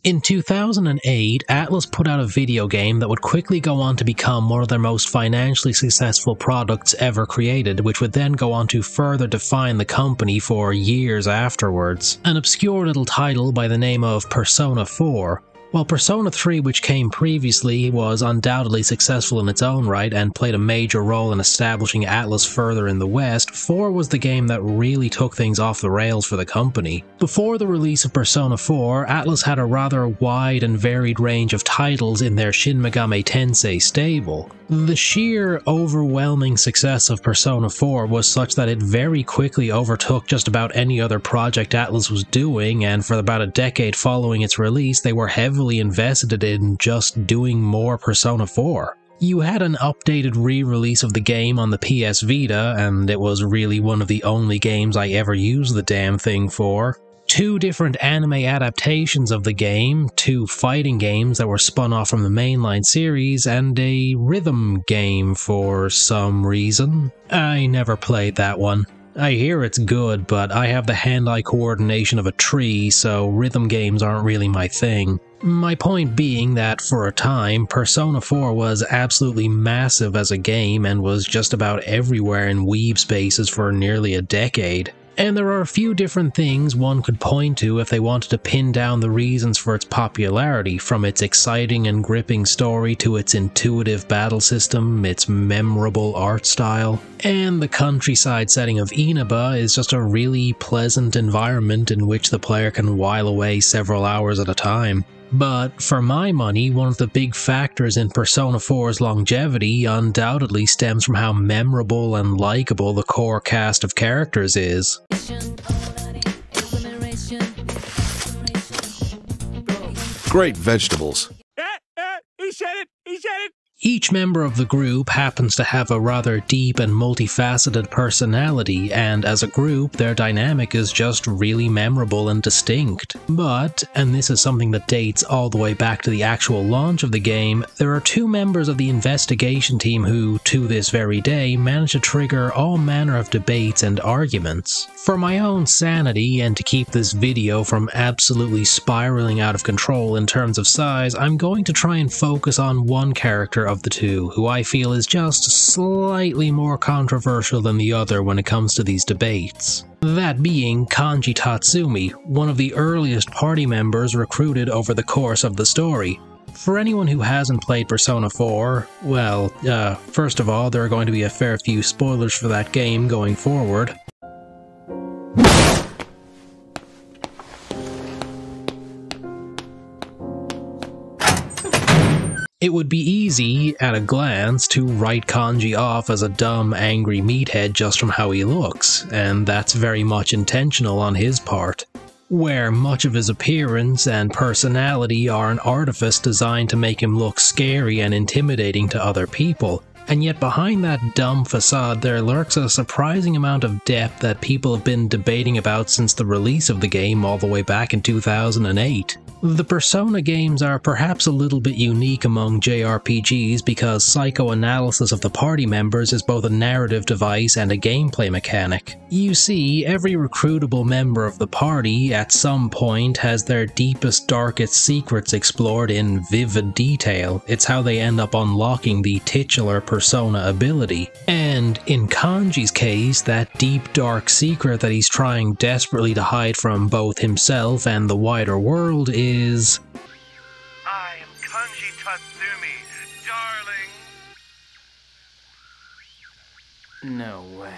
In 2008, Atlus put out a video game that would quickly go on to become one of their most financially successful products ever created, which would then go on to further define the company for years afterwards. An obscure little title by the name of Persona 4. While Persona 3, which came previously, was undoubtedly successful in its own right and played a major role in establishing Atlus further in the West, 4 was the game that really took things off the rails for the company. Before the release of Persona 4, Atlus had a rather wide and varied range of titles in their Shin Megami Tensei stable. The sheer, overwhelming success of Persona 4 was such that it very quickly overtook just about any other project Atlus was doing, and for about a decade following its release, they were heavily invested in just doing more Persona 4. You had an updated re-release of the game on the PS Vita, and it was really one of the only games I ever used the damn thing for. 2 different anime adaptations of the game, 2 fighting games that were spun off from the mainline series, and a rhythm game for some reason. I never played that one. I hear it's good, but I have the hand-eye coordination of a tree, so rhythm games aren't really my thing. My point being that, for a time, Persona 4 was absolutely massive as a game and was just about everywhere in weeb spaces for nearly a decade. And there are a few different things one could point to if they wanted to pin down the reasons for its popularity, from its exciting and gripping story to its intuitive battle system, its memorable art style. And the countryside setting of Inaba is just a really pleasant environment in which the player can while away several hours at a time. But for my money, one of the big factors in Persona 4's longevity undoubtedly stems from how memorable and likable the core cast of characters is. Great vegetables. He said it! He said it! Each member of the group happens to have a rather deep and multifaceted personality, and as a group, their dynamic is just really memorable and distinct. But, and this is something that dates all the way back to the actual launch of the game, there are 2 members of the investigation team who, to this very day, manage to trigger all manner of debates and arguments. For my own sanity, and to keep this video from absolutely spiraling out of control in terms of size, I'm going to try and focus on one character of the 2, who I feel is just slightly more controversial than the other when it comes to these debates. That being Kanji Tatsumi, one of the earliest party members recruited over the course of the story. For anyone who hasn't played Persona 4, well, first of all, there are going to be a fair few spoilers for that game going forward. It would be easy, at a glance, to write Kanji off as a dumb, angry meathead just from how he looks, and that's very much intentional on his part. Where much of his appearance and personality are an artifice designed to make him look scary and intimidating to other people. And yet behind that dumb facade there lurks a surprising amount of depth that people have been debating about since the release of the game all the way back in 2008. The Persona games are perhaps a little bit unique among JRPGs because psychoanalysis of the party members is both a narrative device and a gameplay mechanic. You see, every recruitable member of the party at some point has their deepest, darkest secrets explored in vivid detail. It's how they end up unlocking the titular Persona ability. And in Kanji's case, that deep, dark secret that he's trying desperately to hide from both himself and the wider world is... I am Kanji Tatsumi, darling. No way.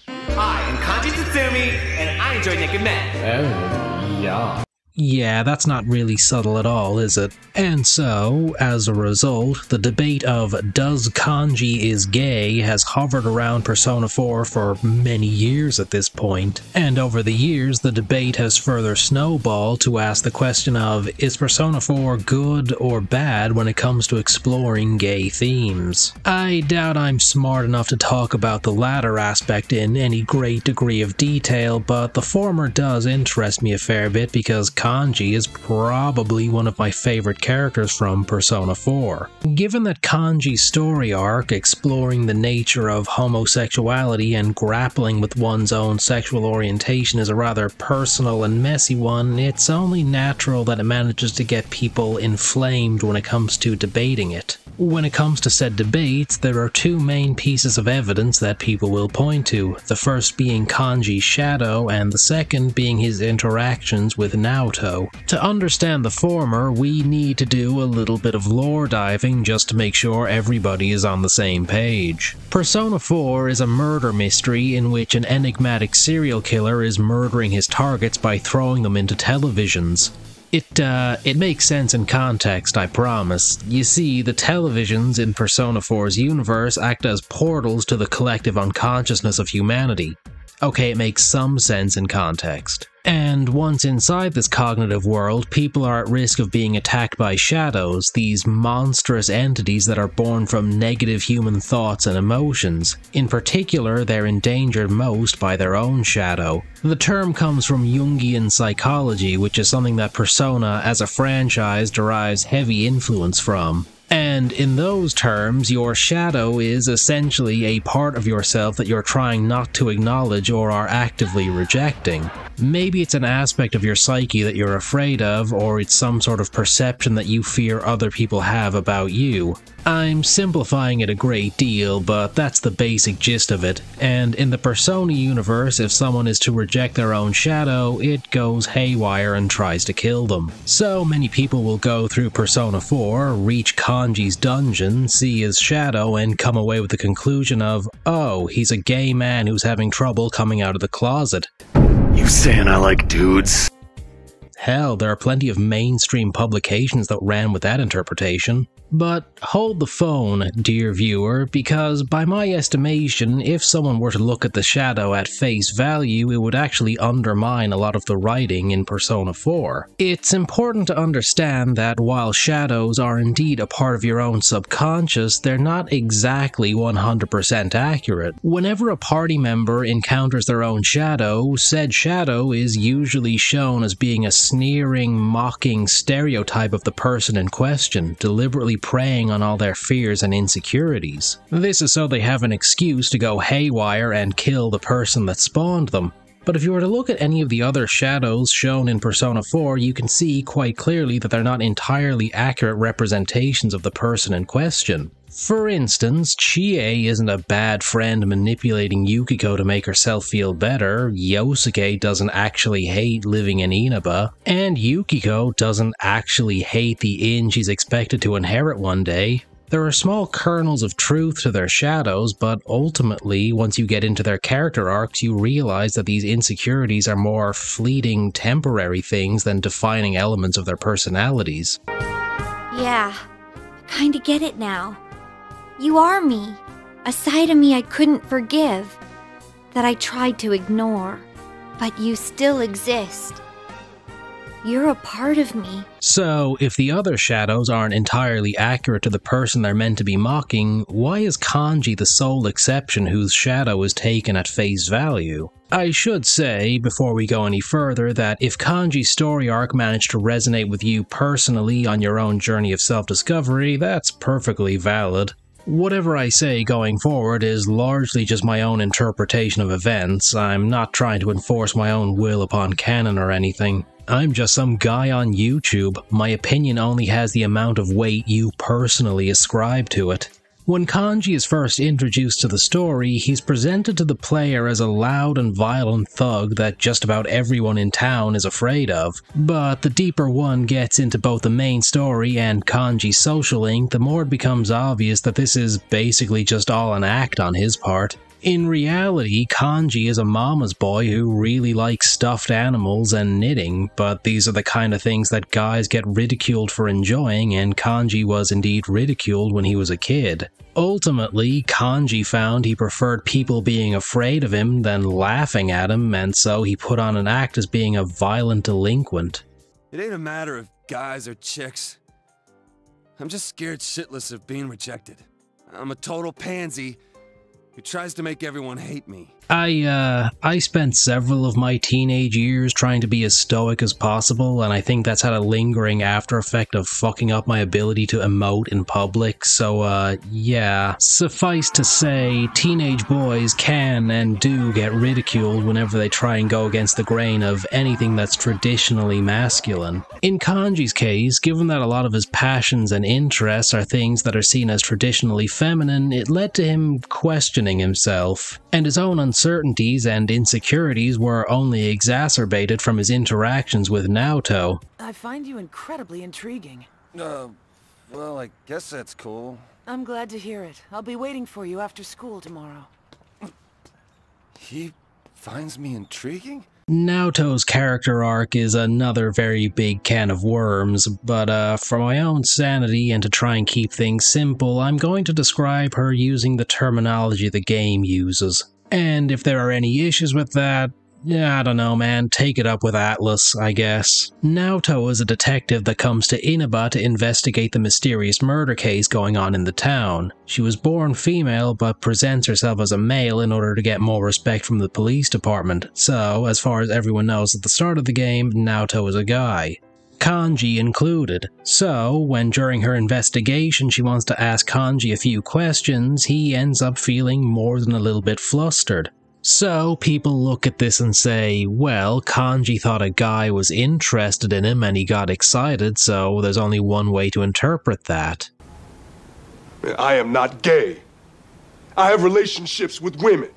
I am Kanji Tatsumi, and I enjoy naked men. Oh, yeah. Yeah, that's not really subtle at all, is it? And so, as a result, the debate of does Kanji is gay has hovered around Persona 4 for many years at this point. And over the years, the debate has further snowballed to ask the question of, is Persona 4 good or bad when it comes to exploring gay themes? I doubt I'm smart enough to talk about the latter aspect in any great degree of detail, but the former does interest me a fair bit because Kanji is probably one of my favorite characters from Persona 4. Given that Kanji's story arc, exploring the nature of homosexuality and grappling with one's own sexual orientation, is a rather personal and messy one, it's only natural that it manages to get people inflamed when it comes to debating it. When it comes to said debates, there are two main pieces of evidence that people will point to, the first being Kanji's shadow and the second being his interactions with Naoto. To understand the former, we need to do a little bit of lore diving just to make sure everybody is on the same page. Persona 4 is a murder mystery in which an enigmatic serial killer is murdering his targets by throwing them into televisions. It makes sense in context, I promise. You see, the televisions in Persona 4's universe act as portals to the collective unconsciousness of humanity. Okay, it makes some sense in context. And once inside this cognitive world, people are at risk of being attacked by shadows, these monstrous entities that are born from negative human thoughts and emotions. In particular, they're endangered most by their own shadow. The term comes from Jungian psychology, which is something that Persona as a franchise derives heavy influence from. And in those terms, your shadow is essentially a part of yourself that you're trying not to acknowledge or are actively rejecting. Maybe it's an aspect of your psyche that you're afraid of, or it's some sort of perception that you fear other people have about you. I'm simplifying it a great deal, but that's the basic gist of it, and in the Persona universe, if someone is to reject their own shadow, it goes haywire and tries to kill them. So many people will go through Persona 4, reach Kanji's dungeon, see his shadow, and come away with the conclusion of, oh, he's a gay man who's having trouble coming out of the closet. You saying I like dudes? Hell, there are plenty of mainstream publications that ran with that interpretation. But hold the phone, dear viewer, because by my estimation, if someone were to look at the shadow at face value, it would actually undermine a lot of the writing in Persona 4. It's important to understand that while shadows are indeed a part of your own subconscious, they're not exactly 100% accurate. Whenever a party member encounters their own shadow, said shadow is usually shown as being a sneering, mocking stereotype of the person in question, deliberately preying on all their fears and insecurities. This is so they have an excuse to go haywire and kill the person that spawned them. But if you were to look at any of the other shadows shown in Persona 4, you can see quite clearly that they're not entirely accurate representations of the person in question. For instance, Chie isn't a bad friend manipulating Yukiko to make herself feel better, Yosuke doesn't actually hate living in Inaba, and Yukiko doesn't actually hate the inn she's expected to inherit one day. There are small kernels of truth to their shadows, but ultimately, once you get into their character arcs, you realize that these insecurities are more fleeting, temporary things than defining elements of their personalities. Yeah, I kinda get it now. You are me, a side of me I couldn't forgive, that I tried to ignore, but you still exist. You're a part of me. So, if the other shadows aren't entirely accurate to the person they're meant to be mocking, why is Kanji the sole exception whose shadow is taken at face value? I should say, before we go any further, that if Kanji's story arc managed to resonate with you personally on your own journey of self-discovery, that's perfectly valid. Whatever I say going forward is largely just my own interpretation of events. I'm not trying to enforce my own will upon canon or anything. I'm just some guy on YouTube. My opinion only has the amount of weight you personally ascribe to it. When Kanji is first introduced to the story, he's presented to the player as a loud and violent thug that just about everyone in town is afraid of. But the deeper one gets into both the main story and Kanji's social link, the more it becomes obvious that this is basically just all an act on his part. In reality, Kanji is a mama's boy who really likes stuffed animals and knitting, but these are the kind of things that guys get ridiculed for enjoying, and Kanji was indeed ridiculed when he was a kid. Ultimately, Kanji found he preferred people being afraid of him than laughing at him, and so he put on an act as being a violent delinquent. It ain't a matter of guys or chicks. I'm just scared shitless of being rejected. I'm a total pansy who tries to make everyone hate me. I spent several of my teenage years trying to be as stoic as possible, and I think that's had a lingering after effect of fucking up my ability to emote in public, so yeah. Suffice to say, teenage boys can and do get ridiculed whenever they try and go against the grain of anything that's traditionally masculine. In Kanji's case, given that a lot of his passions and interests are things that are seen as traditionally feminine, it led to him questioning himself, and his own uncertainties and insecurities were only exacerbated from his interactions with Naoto. I find you incredibly intriguing. Well, I guess that's cool. I'm glad to hear it. I'll be waiting for you after school tomorrow. He finds me intriguing? Naoto's character arc is another very big can of worms, but for my own sanity and to try and keep things simple, I'm going to describe her using the terminology the game uses. And if there are any issues with that, yeah, I don't know, man, take it up with Atlas, I guess. Naoto is a detective that comes to Inaba to investigate the mysterious murder case going on in the town. She was born female, but presents herself as a male in order to get more respect from the police department, so, as far as everyone knows at the start of the game, Naoto is a guy. Kanji included. So, when during her investigation she wants to ask Kanji a few questions, he ends up feeling more than a little bit flustered. So, people look at this and say, well, Kanji thought a guy was interested in him and he got excited, so there's only one way to interpret that. I am not gay. I have relationships with women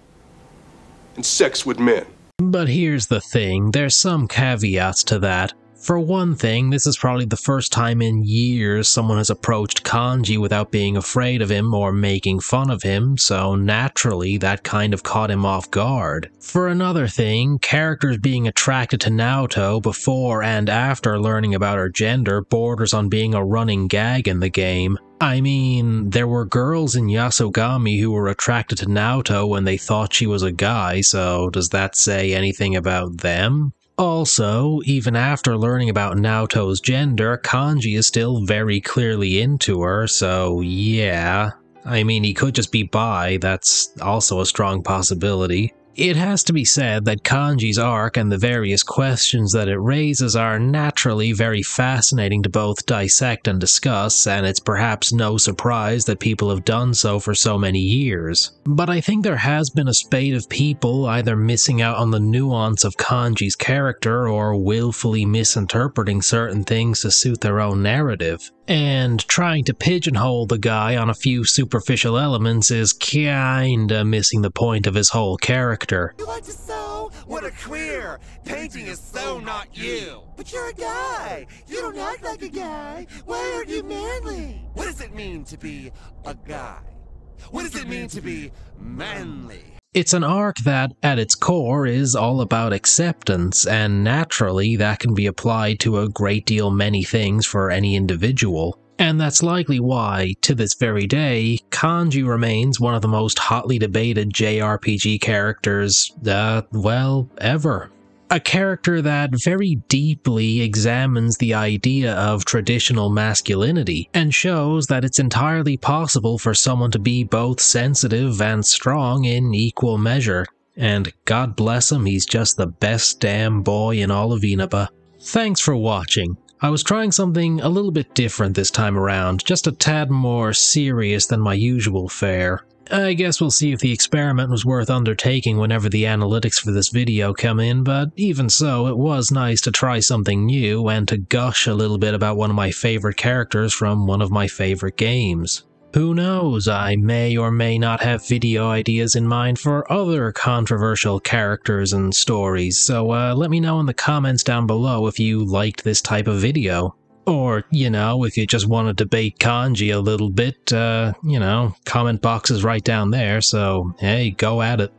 and sex with men. But here's the thing, there's some caveats to that. For one thing, this is probably the first time in years someone has approached Kanji without being afraid of him or making fun of him, so naturally that kind of caught him off guard. For another thing, characters being attracted to Naoto before and after learning about her gender borders on being a running gag in the game. I mean, there were girls in Yasogami who were attracted to Naoto when they thought she was a guy, so does that say anything about them? Also, even after learning about Naoto's gender, Kanji is still very clearly into her, so yeah. I mean, he could just be bi, that's also a strong possibility. It has to be said that Kanji's arc and the various questions that it raises are naturally very fascinating to both dissect and discuss, and it's perhaps no surprise that people have done so for so many years. But I think there has been a spate of people either missing out on the nuance of Kanji's character or willfully misinterpreting certain things to suit their own narrative. And trying to pigeonhole the guy on a few superficial elements is kinda missing the point of his whole character. You like to sew? What a queer! Painting is so not you! But you're a guy! You don't act like a guy! Why aren't you manly? What does it mean to be a guy? What does it mean to be manly? It's an arc that, at its core, is all about acceptance, and naturally that can be applied to a great deal many things for any individual. And that's likely why, to this very day, Kanji remains one of the most hotly debated JRPG characters, well, ever. A character that very deeply examines the idea of traditional masculinity, and shows that it's entirely possible for someone to be both sensitive and strong in equal measure. And God bless him, he's just the best damn boy in all of Inaba. Thanks for watching. I was trying something a little bit different this time around, just a tad more serious than my usual fare. I guess we'll see if the experiment was worth undertaking whenever the analytics for this video come in, but even so, it was nice to try something new and to gush a little bit about one of my favorite characters from one of my favorite games. Who knows, I may or may not have video ideas in mind for other controversial characters and stories, so let me know in the comments down below if you liked this type of video. Or, you know, if you just want to debate Kanji a little bit, you know, comment box is right down there, so hey, go at it.